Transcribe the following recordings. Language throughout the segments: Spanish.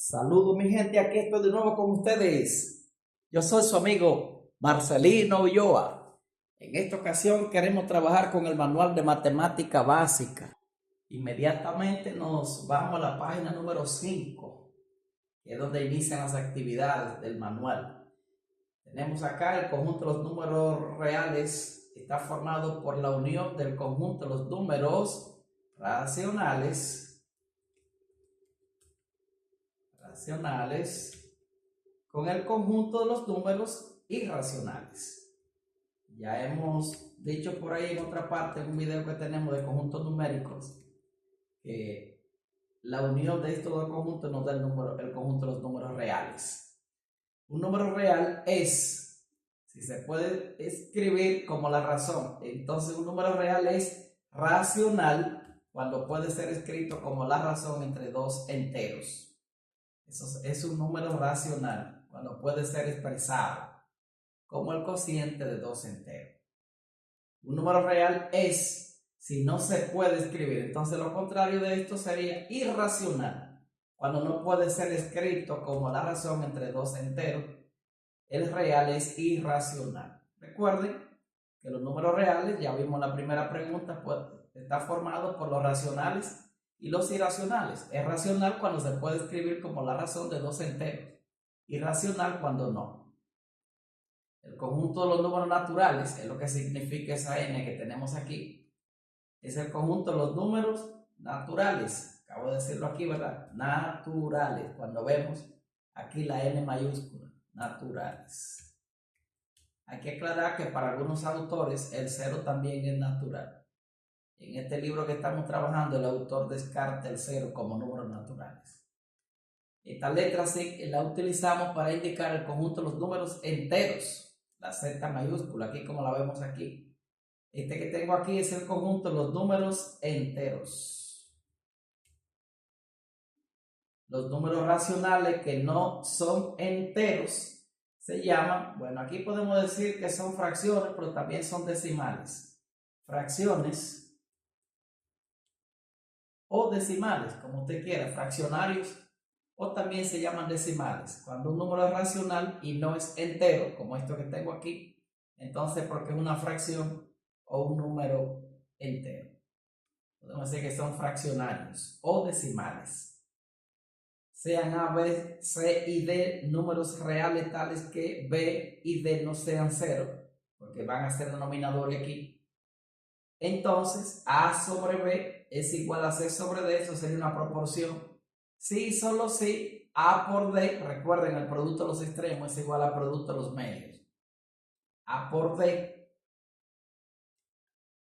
Saludos mi gente, aquí estoy de nuevo con ustedes. Yo soy su amigo Marcelino Ulloa. En esta ocasión queremos trabajar con el manual de matemática básica. Inmediatamente nos vamos a la página número 5, que es donde inician las actividades del manual. Tenemos acá el conjunto de los números reales. Está formado por la unión del conjunto de los números racionales con el conjunto de los números irracionales. Ya hemos dicho por ahí en otra parte, en un video que tenemos de conjuntos numéricos, que la unión de estos dos conjuntos nos da el conjunto de los números reales. Un número real es, si se puede escribir como la razón, entonces un número real es racional cuando puede ser escrito como la razón entre dos enteros. Eso es un número racional cuando puede ser expresado como el cociente de dos enteros. Un número real es si no se puede escribir. Entonces lo contrario de esto sería irracional. Cuando no puede ser escrito como la razón entre dos enteros, el real es irracional. Recuerden que los números reales, ya vimos la primera pregunta, pues, está formado por los racionales y los irracionales. Es racional cuando se puede escribir como la razón de dos enteros, irracional cuando no. El conjunto de los números naturales, es lo que significa esa n que tenemos aquí, es el conjunto de los números naturales. Acabo de decirlo aquí, ¿verdad? Naturales, cuando vemos aquí la n mayúscula, naturales. Hay que aclarar que para algunos autores el cero también es natural. En este libro que estamos trabajando, el autor descarta el cero como números naturales. Esta letra sí la utilizamos para indicar el conjunto de los números enteros, la Z mayúscula, aquí como la vemos aquí. Este que tengo aquí es el conjunto de los números enteros. Los números racionales que no son enteros se llaman, bueno, aquí podemos decir que son fracciones, pero también son decimales. Fracciones o decimales, como usted quiera, fraccionarios, o también se llaman decimales. Cuando un número es racional y no es entero, como esto que tengo aquí, entonces porque es una fracción o un número entero. Podemos decir que son fraccionarios o decimales. Sean A, B, C y D números reales tales que B y D no sean cero, porque van a ser denominadores aquí. Entonces, A sobre B es igual a C sobre D, eso sería una proporción. Si, solo si, A por D, recuerden, el producto de los extremos es igual al producto de los medios. A por D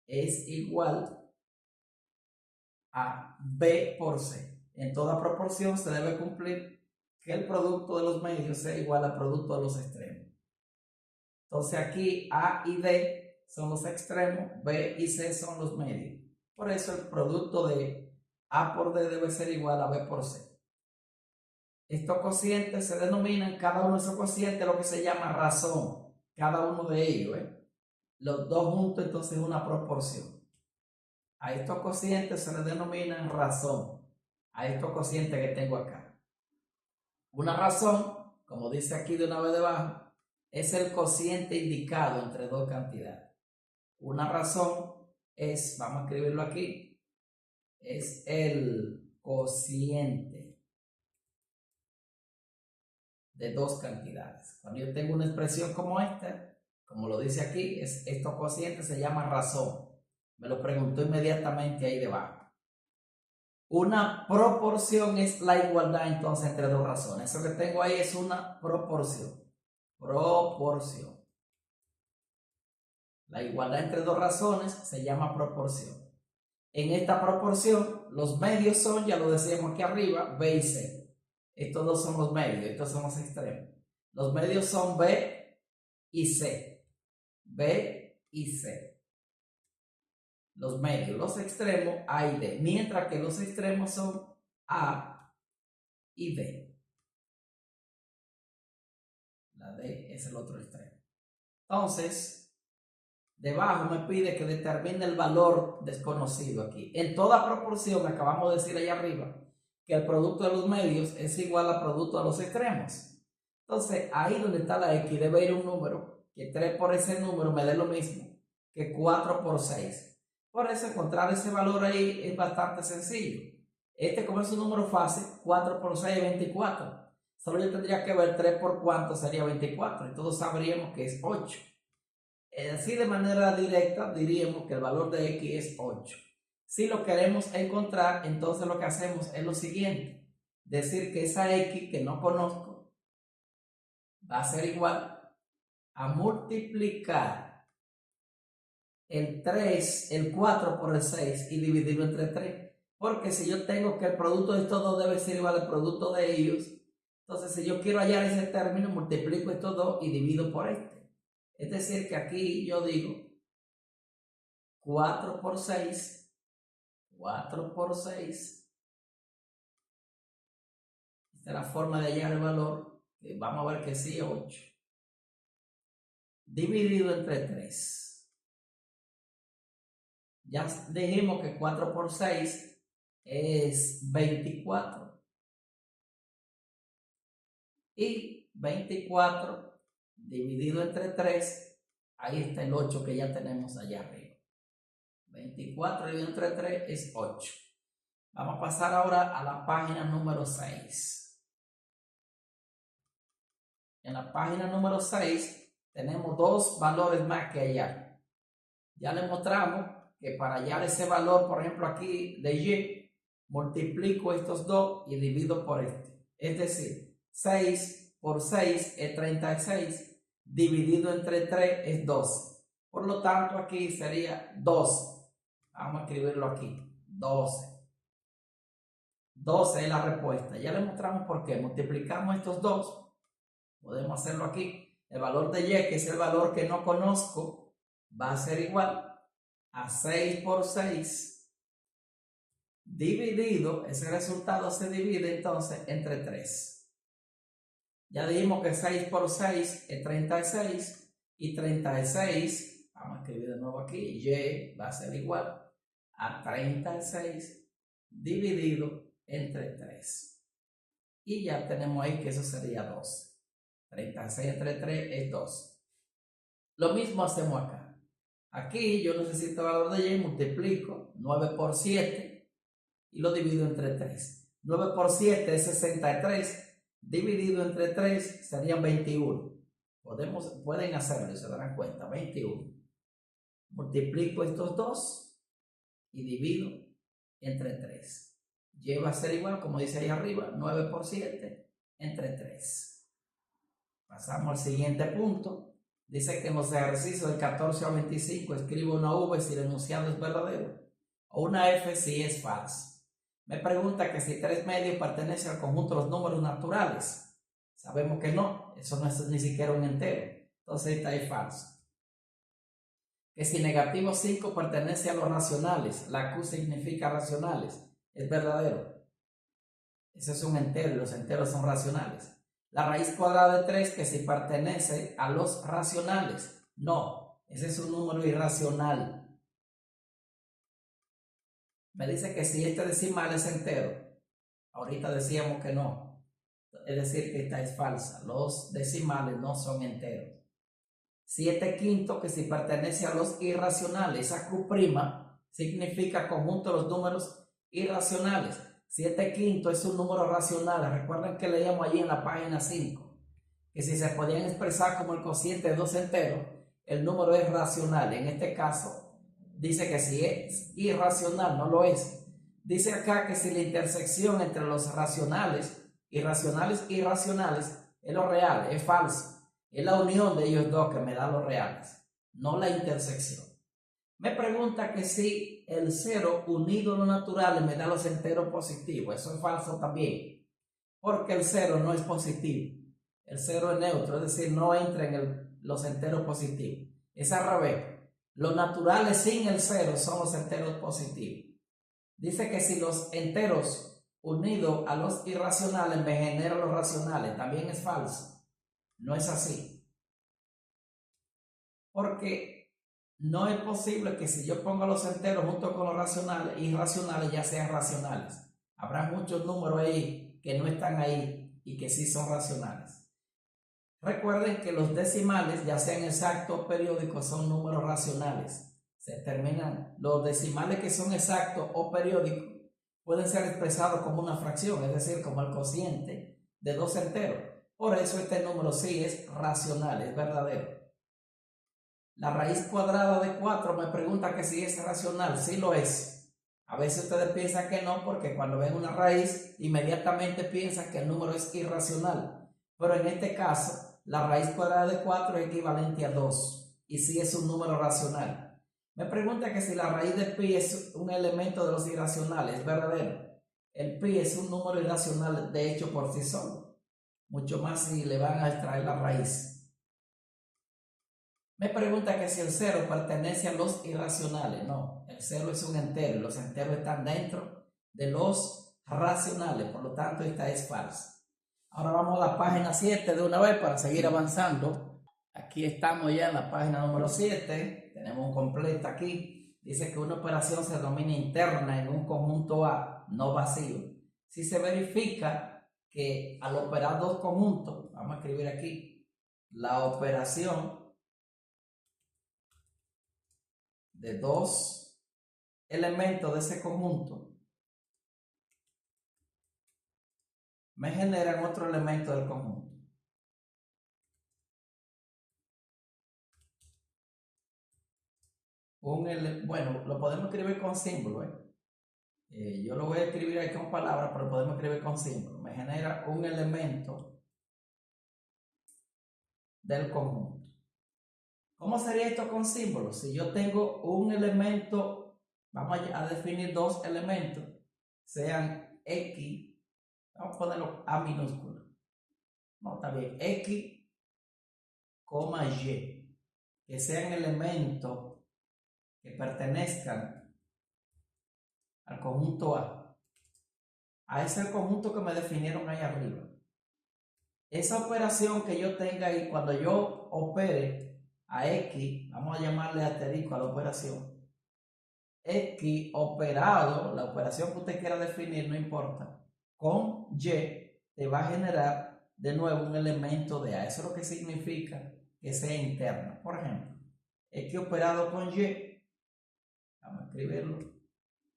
es igual a B por C. En toda proporción se debe cumplir que el producto de los medios sea igual al producto de los extremos. Entonces aquí A y D son los extremos, B y C son los medios. Por eso el producto de A por D debe ser igual a B por C. Estos cocientes se denominan, cada uno de esos cocientes, lo que se llama razón. Cada uno de ellos, los dos juntos, entonces es una proporción. A estos cocientes se les denominan razón. A estos cocientes que tengo acá. Una razón, como dice aquí de una vez debajo, es el cociente indicado entre dos cantidades. Una razón es, vamos a escribirlo aquí, es el cociente de dos cantidades. Cuando yo tengo una expresión como esta, como lo dice aquí, estos cocientes se llama razón. Me lo preguntó inmediatamente ahí debajo. Una proporción es la igualdad entonces entre dos razones. Eso que tengo ahí es una proporción. Proporción. La igualdad entre dos razones se llama proporción. En esta proporción, los medios son, ya lo decíamos aquí arriba, B y C. Estos dos son los medios, estos son los extremos. Los medios son B y C. B y C. Los medios, los extremos A y D. Mientras que los extremos son A y D. La D es el otro extremo. Entonces, debajo me pide que determine el valor desconocido aquí. En toda proporción, acabamos de decir allá arriba, que el producto de los medios es igual al producto de los extremos. Entonces, ahí donde está la X debe ir un número, que 3 por ese número me dé lo mismo que 4 por 6. Por eso encontrar ese valor ahí es bastante sencillo. Como es un número fácil, 4 por 6 es 24. Solo yo tendría que ver 3 por cuánto sería 24 y todos sabríamos que es 8. Así de manera directa diríamos que el valor de X es 8. Si lo queremos encontrar, entonces lo que hacemos es lo siguiente. Decir que esa X que no conozco va a ser igual a multiplicar el 4 por el 6 y dividirlo entre 3. Porque si yo tengo que el producto de estos dos debe ser igual al producto de ellos, entonces si yo quiero hallar ese término, multiplico estos dos y divido por este. Es decir, que aquí yo digo 4 por 6, 4 por 6. Esta es la forma de hallar el valor, que vamos a ver que sí es 8. Dividido entre 3. Ya dijimos que 4 por 6 es 24. Y 24 dividido entre 3, ahí está el 8 que ya tenemos allá arriba. 24 dividido entre 3 es 8. Vamos a pasar ahora a la página número 6. En la página número 6 tenemos dos valores más que hallar. Ya les mostramos que para hallar ese valor, por ejemplo aquí de Y, multiplico estos dos y divido por este. Es decir, 6 por 6 es 36, dividido entre 3 es 12. Por lo tanto, aquí sería 12. Vamos a escribirlo aquí, 12. 12 es la respuesta. Ya le mostramos por qué. Multiplicamos estos dos. Podemos hacerlo aquí. El valor de Y, que es el valor que no conozco, va a ser igual a 6 por 6 dividido, ese resultado se divide entonces entre 3. Ya dijimos que 6 por 6 es 36 y 36, vamos a escribir de nuevo aquí, Y va a ser igual a 36 dividido entre 3. Y ya tenemos ahí que eso sería 12. 36 entre 3 es 12. Lo mismo hacemos acá. Aquí yo necesito el valor de Y, multiplico 9 por 7 y lo divido entre 3. 9 por 7 es 63, dividido entre 3 serían 21. Pueden hacerlo y se darán cuenta, 21. Multiplico estos dos y divido entre 3. Y va a ser igual, como dice ahí arriba, 9 por 7 entre 3. Pasamos al siguiente punto. Dice que en los ejercicios del 14 al 25 escribo una V si el enunciado es verdadero o una F si es falso. Me pregunta que si 3 medios pertenece al conjunto de los números naturales. Sabemos que no, eso no es ni siquiera un entero. Entonces esta es falso. Que si negativo 5 pertenece a los racionales, la Q significa racionales. Es verdadero. Ese es un entero y los enteros son racionales. La raíz cuadrada de 3 que si pertenece a los racionales. No, ese es un número irracional. Me dice que si este decimal es entero. Ahorita decíamos que no. Es decir, que esta es falsa. Los decimales no son enteros. 7 quinto que si pertenece a los irracionales. Esa Q' significa conjunto de los números irracionales. 7 quinto es un número racional. Recuerden que leíamos allí en la página 5 que si se podían expresar como el cociente de dos enteros, el número es racional. En este caso dice que si es irracional, no lo es. Dice acá que si la intersección entre los racionales, irracionales es lo real, es falso. Es la unión de ellos dos que me da los reales, no la intersección. Me pregunta que si el 0 unido a los naturales me da los enteros positivos. Eso es falso también, porque el 0 no es positivo. El 0 es neutro, es decir, no entra en los enteros positivos. Es al revés. Los naturales sin el 0 son los enteros positivos. Dice que si los enteros unidos a los irracionales me generan los racionales, también es falso. No es así. Porque no es posible que si yo pongo los enteros junto con los racionales, irracionales ya sean racionales. Habrá muchos números ahí que no están ahí y que sí son racionales. Recuerden que los decimales, ya sean exactos o periódicos, son números racionales. Se terminan los decimales que son exactos o periódicos, pueden ser expresados como una fracción, es decir, como el cociente de dos enteros. Por eso este número sí es racional, es verdadero. La raíz cuadrada de 4 me pregunta que si es racional. Sí lo es. A veces ustedes piensan que no, porque cuando ven una raíz inmediatamente piensan que el número es irracional. Pero en este caso, la raíz cuadrada de 4 es equivalente a 2 y sí es un número racional. Me pregunta que si la raíz de pi es un elemento de los irracionales. Es verdadero. El pi es un número irracional de hecho por sí solo. Mucho más si le van a extraer la raíz. Me pregunta que si el 0 pertenece a los irracionales. No, el 0 es un entero y los enteros están dentro de los racionales, por lo tanto esta es falsa. Ahora vamos a la página 7 de una vez para seguir avanzando. Aquí estamos ya en la página número 7, tenemos un completo aquí. Dice que una operación se denomina interna en un conjunto A no vacío si se verifica que al operar dos conjuntos, vamos a escribir aquí, la operación de dos elementos de ese conjunto me generan otro elemento del conjunto. Bueno, lo podemos escribir con símbolo. Yo lo voy a escribir aquí con palabras, pero lo podemos escribir con símbolo. Me genera un elemento del conjunto. ¿Cómo sería esto con símbolos? Si yo tengo un elemento, vamos a definir dos elementos, sean X, vamos a ponerlo A minúsculo. No, está bien, X, Y, que sean elementos que pertenezcan al conjunto A. A ese conjunto que me definieron ahí arriba. Esa operación que yo tenga ahí, cuando yo opere a X, vamos a llamarle asterisco a la operación, X operado, la operación que usted quiera definir, no importa, con Y, te va a generar de nuevo un elemento de A. Eso es lo que significa que sea interna. Por ejemplo, X operado con Y, vamos a escribirlo,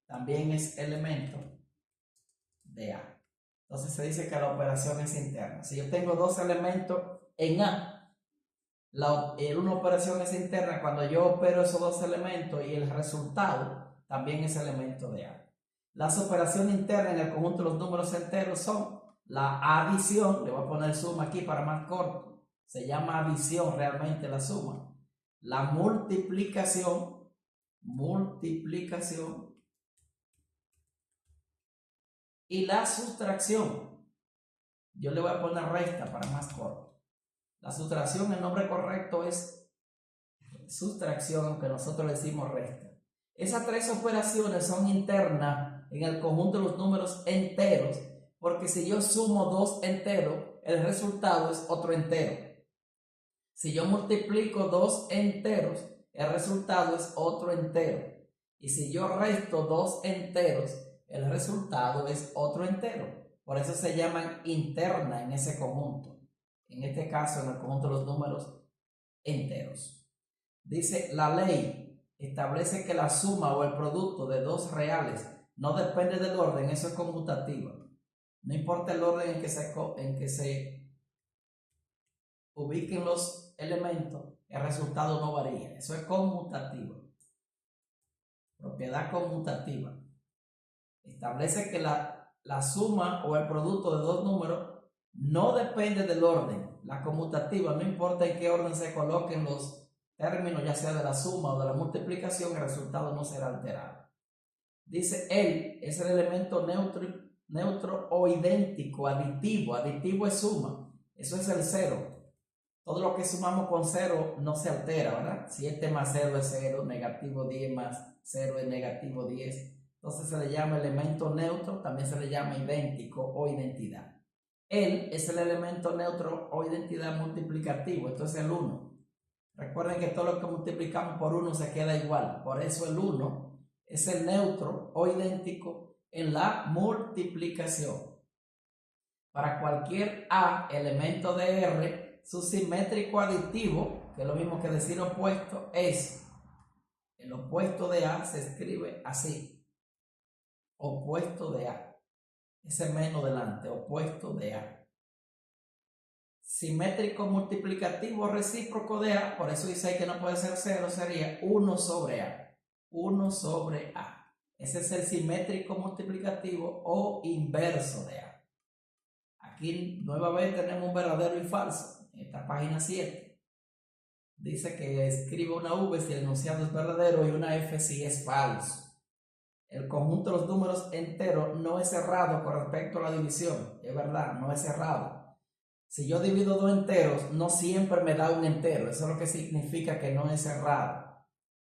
también es elemento de A. Entonces se dice que la operación es interna. Si yo tengo dos elementos en A, una operación es interna cuando yo opero esos dos elementos y el resultado también es elemento de A. Las operaciones internas en el conjunto de los números enteros son la adición, le voy a poner suma aquí para más corto, se llama adición realmente la suma, la multiplicación y la sustracción. Yo le voy a poner resta para más corto. La sustracción, el nombre correcto es sustracción, aunque nosotros le decimos resta. Esas tres operaciones son internas en el conjunto de los números enteros, porque si yo sumo dos enteros, el resultado es otro entero. Si yo multiplico dos enteros, el resultado es otro entero. Y si yo resto dos enteros, el resultado es otro entero. Por eso se llaman interna en ese conjunto. En este caso, en el conjunto de los números enteros. Dice, la ley establece que la suma o el producto de dos reales no depende del orden, eso es conmutativa. No importa el orden en que se ubiquen los elementos, el resultado no varía. Eso es conmutativo. Propiedad conmutativa. Establece que la suma o el producto de dos números no depende del orden. La conmutativa, no importa en qué orden se coloquen los términos, ya sea de la suma o de la multiplicación, el resultado no será alterado. Dice, él es el elemento neutro o idéntico, aditivo. Aditivo es suma. Eso es el 0. Todo lo que sumamos con 0 no se altera, ¿verdad? 7 más 0 es 0, negativo 10 más 0 es negativo 10. Entonces se le llama elemento neutro, también se le llama idéntico o identidad. Él es el elemento neutro o identidad multiplicativo, esto es el 1. Recuerden que todo lo que multiplicamos por 1 se queda igual, por eso el 1 es el neutro o idéntico en la multiplicación. Para cualquier A elemento de R, su simétrico aditivo, que es lo mismo que decir opuesto, es el opuesto de A se escribe así. Opuesto de A. Ese menos delante, opuesto de A. Simétrico multiplicativo recíproco de A, por eso dice ahí que no puede ser 0, sería 1 sobre A. 1 sobre A. Ese es el simétrico multiplicativo o inverso de A. Aquí nuevamente tenemos un verdadero y falso. En esta página 7 dice que escribe una V si el enunciado es verdadero y una F si es falso. El conjunto de los números enteros no es cerrado con respecto a la división. Es verdad, no es cerrado. Si yo divido dos enteros, no siempre me da un entero. Eso es lo que significa que no es cerrado.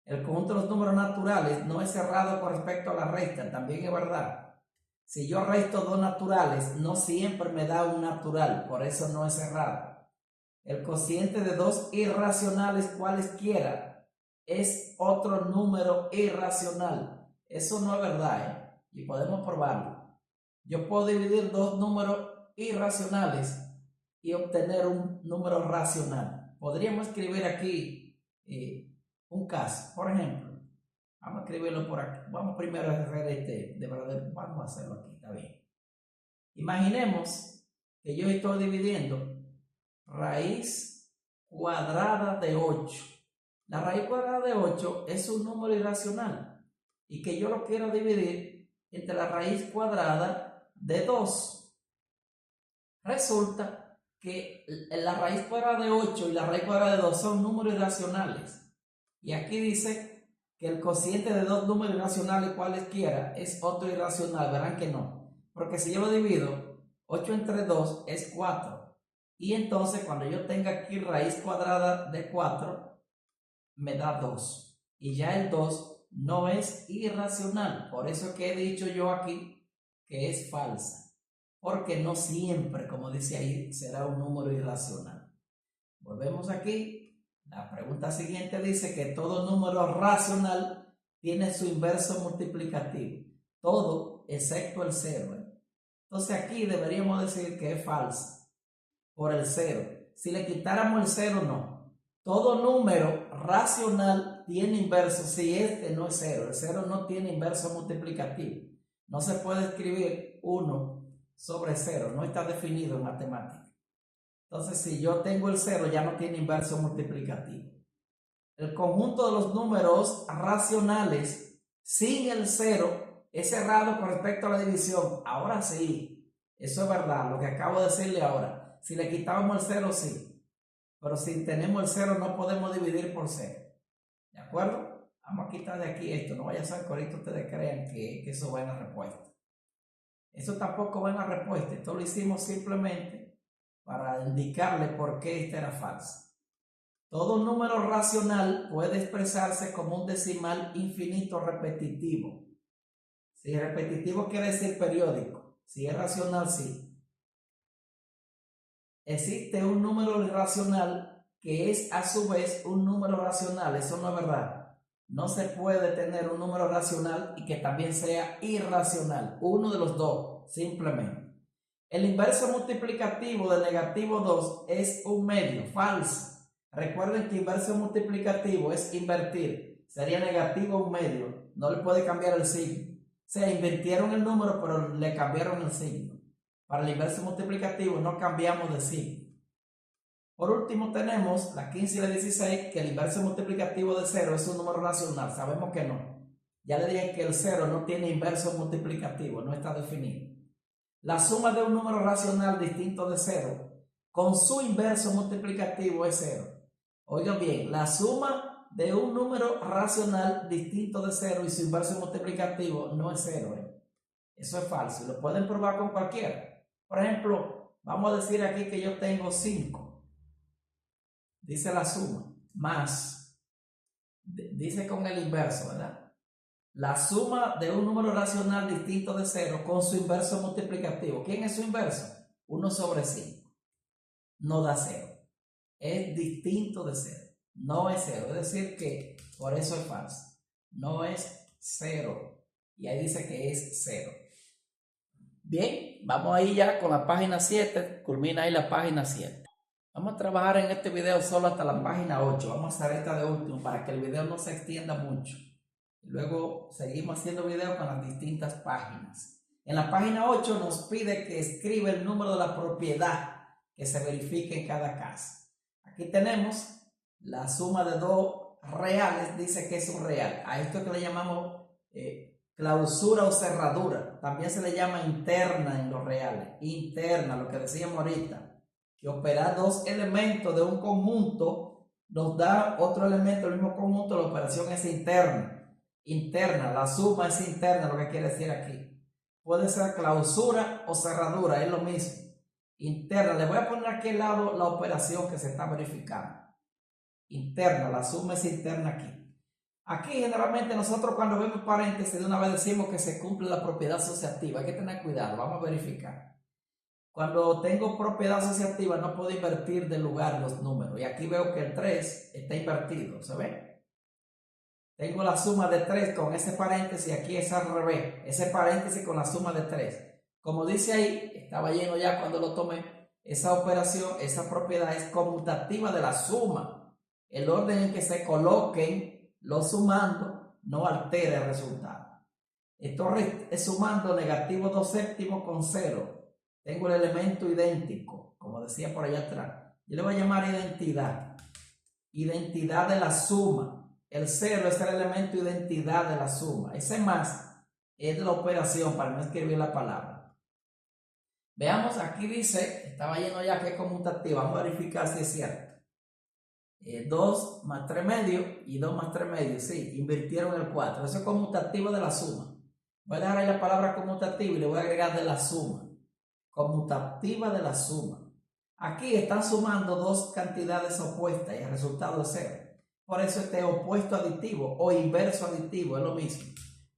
El conjunto de los números naturales no es cerrado con respecto a la resta. También es verdad. Si yo resto dos naturales, no siempre me da un natural. Por eso no es cerrado. El cociente de dos irracionales cualesquiera es otro número irracional. Eso no es verdad, y podemos probarlo. Yo puedo dividir dos números irracionales y obtener un número racional. Podríamos escribir aquí un caso. Por ejemplo, vamos a escribirlo por aquí. Vamos primero a hacer de verdad. Vamos a hacerlo aquí, está bien. Imaginemos que yo estoy dividiendo raíz cuadrada de 8. La raíz cuadrada de 8 es un número irracional y que yo lo quiero dividir entre la raíz cuadrada de 2. Resulta que la raíz cuadrada de 8 y la raíz cuadrada de 2 son números irracionales. Y aquí dice que el cociente de dos números irracionales cualesquiera es otro irracional. Verán que no. Porque si yo lo divido, 8 entre 2 es 4. Y entonces cuando yo tenga aquí raíz cuadrada de 4, me da 2. Y ya el 2 no es irracional. Por eso que he dicho yo aquí que es falsa. Porque no siempre, como dice ahí, será un número irracional. Volvemos aquí. La pregunta siguiente dice que todo número racional tiene su inverso multiplicativo. Todo excepto el 0. Entonces aquí deberíamos decir que es falsa por el 0. Si le quitáramos el 0, no. Todo número racional tiene inverso si este no es 0. El 0 no tiene inverso multiplicativo. No se puede escribir 1 sobre 0. No está definido en matemática. Entonces, si yo tengo el 0, ya no tiene inverso multiplicativo. El conjunto de los números racionales sin el 0 es cerrado con respecto a la división. Ahora sí, eso es verdad, lo que acabo de decirle ahora. Si le quitábamos el 0, sí. Pero si tenemos el 0, no podemos dividir por 0. ¿De acuerdo? Vamos a quitar de aquí esto. No vaya a ser que ahorita ustedes crean que eso va en la respuesta. Eso tampoco va en la respuesta. Esto lo hicimos simplemente para indicarle por qué esta era falsa. Todo número racional puede expresarse como un decimal infinito repetitivo. Si repetitivo quiere decir periódico. Si es racional, sí. Existe un número irracional que es a su vez un número racional. Eso no es verdad. No se puede tener un número racional y que también sea irracional. Uno de los dos, simplemente. El inverso multiplicativo de negativo 2 es un medio, falso. Recuerden que inverso multiplicativo es invertir. Sería negativo un medio. No le puede cambiar el signo. O sea, invirtieron el número, pero le cambiaron el signo. Para el inverso multiplicativo no cambiamos de signo. Por último tenemos la 15 y la 16, que el inverso multiplicativo de 0 es un número racional. Sabemos que no. Ya le dije que el 0 no tiene inverso multiplicativo, no está definido. La suma de un número racional distinto de 0 con su inverso multiplicativo es 0. Oigan bien, la suma de un número racional distinto de 0 y su inverso multiplicativo no es 0. Eso es falso y lo pueden probar con cualquiera. Por ejemplo, vamos a decir aquí que yo tengo 5. Dice la suma, más, dice con el inverso, ¿verdad? La suma de un número racional distinto de 0 con su inverso multiplicativo. ¿Quién es su inverso? 1 sobre 5. No da 0. Es distinto de 0. No es 0. Es decir que por eso es falso. No es 0. Y ahí dice que es 0. Bien, vamos ahí ya con la página 7, culmina ahí la página 7. Vamos a trabajar en este video solo hasta la página 8, vamos a hacer esta de último para que el video no se extienda mucho. Luego seguimos haciendo videos con las distintas páginas. En la página 8 nos pide que escriba el número de la propiedad que se verifique en cada casa. Aquí tenemos la suma de dos reales, dice que es un real. A esto que le llamamos clausura o cerradura, también se le llama interna en los reales, interna, lo que decíamos ahorita, que operar dos elementos de un conjunto nos da otro elemento del mismo conjunto, la operación es interna, interna, la suma es interna, lo que quiere decir aquí. Puede ser clausura o cerradura, es lo mismo, interna. Le voy a poner aquí al lado la operación que se está verificando, interna, la suma es interna aquí. Aquí generalmente nosotros cuando vemos paréntesis de una vez decimos que se cumple la propiedad asociativa. Hay que tener cuidado, vamos a verificar. Cuando tengo propiedad asociativa no puedo invertir de lugar los números. Y aquí veo que el 3 está invertido, ¿se ve? Tengo la suma de 3 con ese paréntesis y aquí es al revés. Ese paréntesis con la suma de 3. Como dice ahí, estaba lleno ya cuando lo tomé, esa operación, esa propiedad es conmutativa de la suma. El orden en que se coloquen los sumando no altera el resultado. Esto es sumando negativo 2 séptimos con 0. Tengo el elemento idéntico, como decía por allá atrás. Yo le voy a llamar identidad. Identidad de la suma. El 0 es el elemento identidad de la suma. Ese más es la operación para no escribir la palabra. Veamos, aquí dice, estaba lleno ya que es conmutativa. Vamos a verificar si es cierto. 2 más 3 medios y 2 más 3 medios, sí, invirtieron el 4. Eso es conmutativo de la suma. Voy a dejar ahí la palabra conmutativa y le voy a agregar de la suma. Conmutativa de la suma. Aquí están sumando dos cantidades opuestas y el resultado es 0. Por eso este opuesto aditivo o inverso aditivo es lo mismo.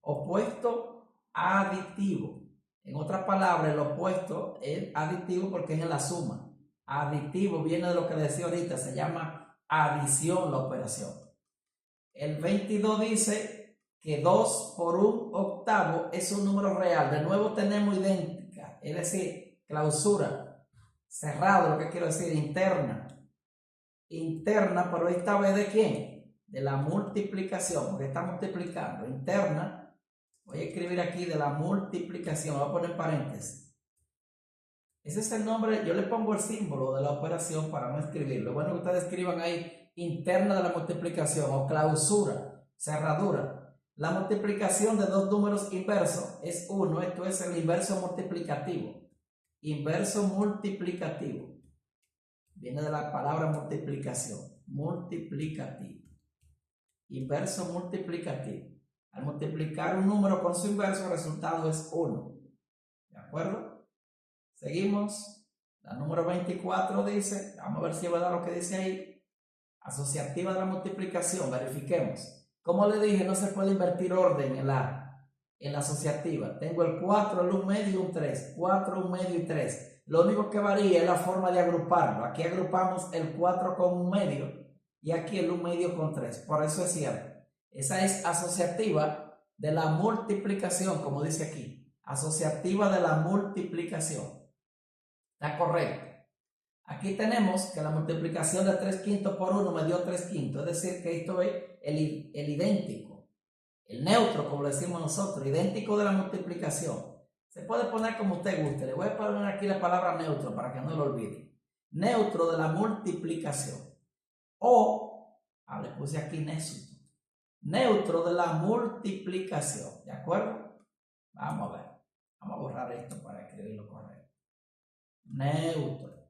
Opuesto aditivo. En otras palabras, el opuesto es aditivo porque es en la suma. Aditivo viene de lo que decía ahorita, se llama adición la operación. El 22 dice que 2 por 1/8 es un número real. De nuevo tenemos idéntica, es decir, clausura, cerrado, lo que quiero decir, interna. Interna, pero esta vez ¿de quién? De la multiplicación, porque está multiplicando. Interna, voy a escribir aquí de la multiplicación, voy a poner paréntesis. Ese es el nombre, yo le pongo el símbolo de la operación para no escribirlo. Bueno, que ustedes escriban ahí interna de la multiplicación o clausura, cerradura. La multiplicación de dos números inversos es 1, esto es el inverso multiplicativo. Inverso multiplicativo. Viene de la palabra multiplicación, multiplicativo. Inverso multiplicativo. Al multiplicar un número con su inverso, el resultado es 1. ¿De acuerdo? Seguimos. La número 24 dice, vamos a ver si es verdad lo que dice ahí, asociativa de la multiplicación, verifiquemos. Como le dije, no se puede invertir orden en la asociativa. Tengo el 4, el 1 medio y un 3. 4, 1 medio y 3. Lo único que varía es la forma de agruparlo. Aquí agrupamos el 4 con 1 medio y aquí el 1 medio con 3. Por eso es cierto. Esa es asociativa de la multiplicación, como dice aquí. Asociativa de la multiplicación. Está correcto. Aquí tenemos que la multiplicación de 3/5 por 1 me dio 3/5. Es decir, que esto es el idéntico. El neutro, como le decimos nosotros. Idéntico de la multiplicación. Se puede poner como usted guste. Le voy a poner aquí la palabra neutro para que no lo olvide. Neutro de la multiplicación. O, le puse aquí neutro. Neutro de la multiplicación. ¿De acuerdo? Vamos a ver. Vamos a borrar esto para escribirlo correcto. Neutro.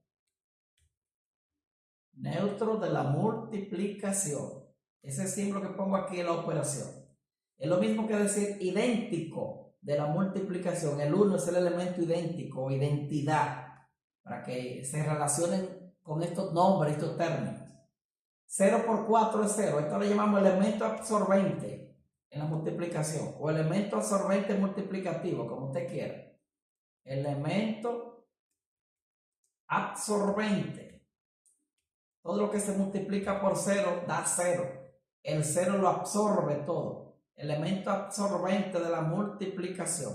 Neutro de la multiplicación. Ese símbolo que pongo aquí es la operación. Es lo mismo que decir idéntico de la multiplicación. El 1 es el elemento idéntico o identidad. Para que se relacionen con estos nombres, estos términos. 0 por 4 es 0. Esto le llamamos elemento absorbente en la multiplicación. O elemento absorbente multiplicativo, como usted quiera. Elemento absorbente. Todo lo que se multiplica por 0 da 0. El 0 lo absorbe todo. Elemento absorbente de la multiplicación.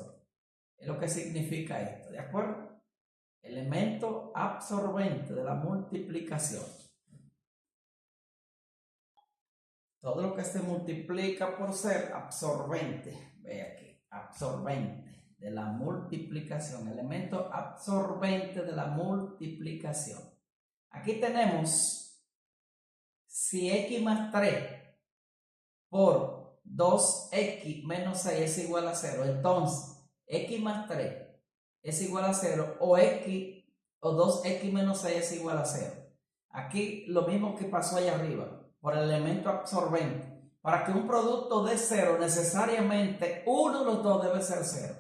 Es lo que significa esto, ¿de acuerdo? Elemento absorbente de la multiplicación. Todo lo que se multiplica por ser absorbente, ve aquí, absorbente de la multiplicación, elemento absorbente de la multiplicación. Aquí tenemos si x más 3 por 2x menos 6 es igual a 0, entonces x más 3 es igual a 0 o 2x menos 6 es igual a 0. Aquí lo mismo que pasó allá arriba, por el elemento absorbente. Para que un producto dé 0, necesariamente uno de los dos debe ser 0.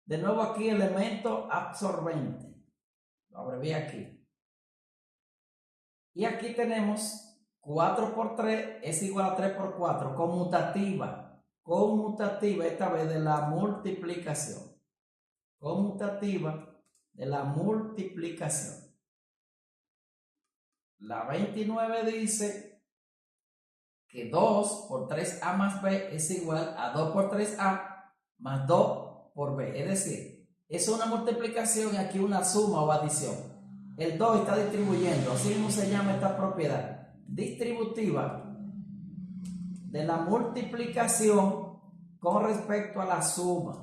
De nuevo aquí, elemento absorbente. Lo abrevié aquí. Y aquí tenemos 4 por 3 es igual a 3 por 4, conmutativa. Conmutativa esta vez de la multiplicación. Conmutativa de la multiplicación. La 29 dice que 2 por 3a más b es igual a 2 por 3a más 2 por b. Es decir, es una multiplicación y aquí una suma o adición. El 2 está distribuyendo, así mismo se llama esta propiedad. Distributiva de la multiplicación con respecto a la suma.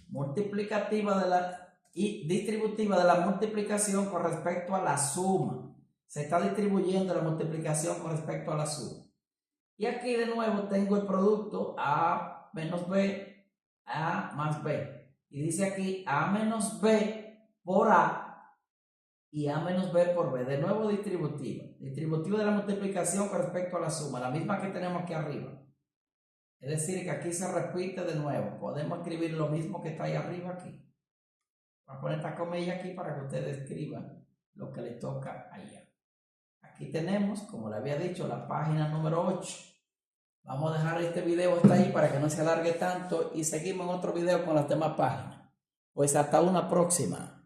Multiplicativa de la y distributiva de la multiplicación con respecto a la suma. Se está distribuyendo la multiplicación con respecto a la suma. Y aquí de nuevo tengo el producto A menos B, A más B. Y dice aquí A menos B por A y A menos B por B. De nuevo distributiva. Distributiva de la multiplicación con respecto a la suma. La misma que tenemos aquí arriba. Es decir, que aquí se repite de nuevo. Podemos escribir lo mismo que está ahí arriba aquí. Voy a poner esta comilla aquí para que ustedes escriban lo que les toca allá. Aquí tenemos, como le había dicho, la página número 8. Vamos a dejar este video hasta ahí para que no se alargue tanto y seguimos en otro video con las demás páginas. Pues hasta una próxima.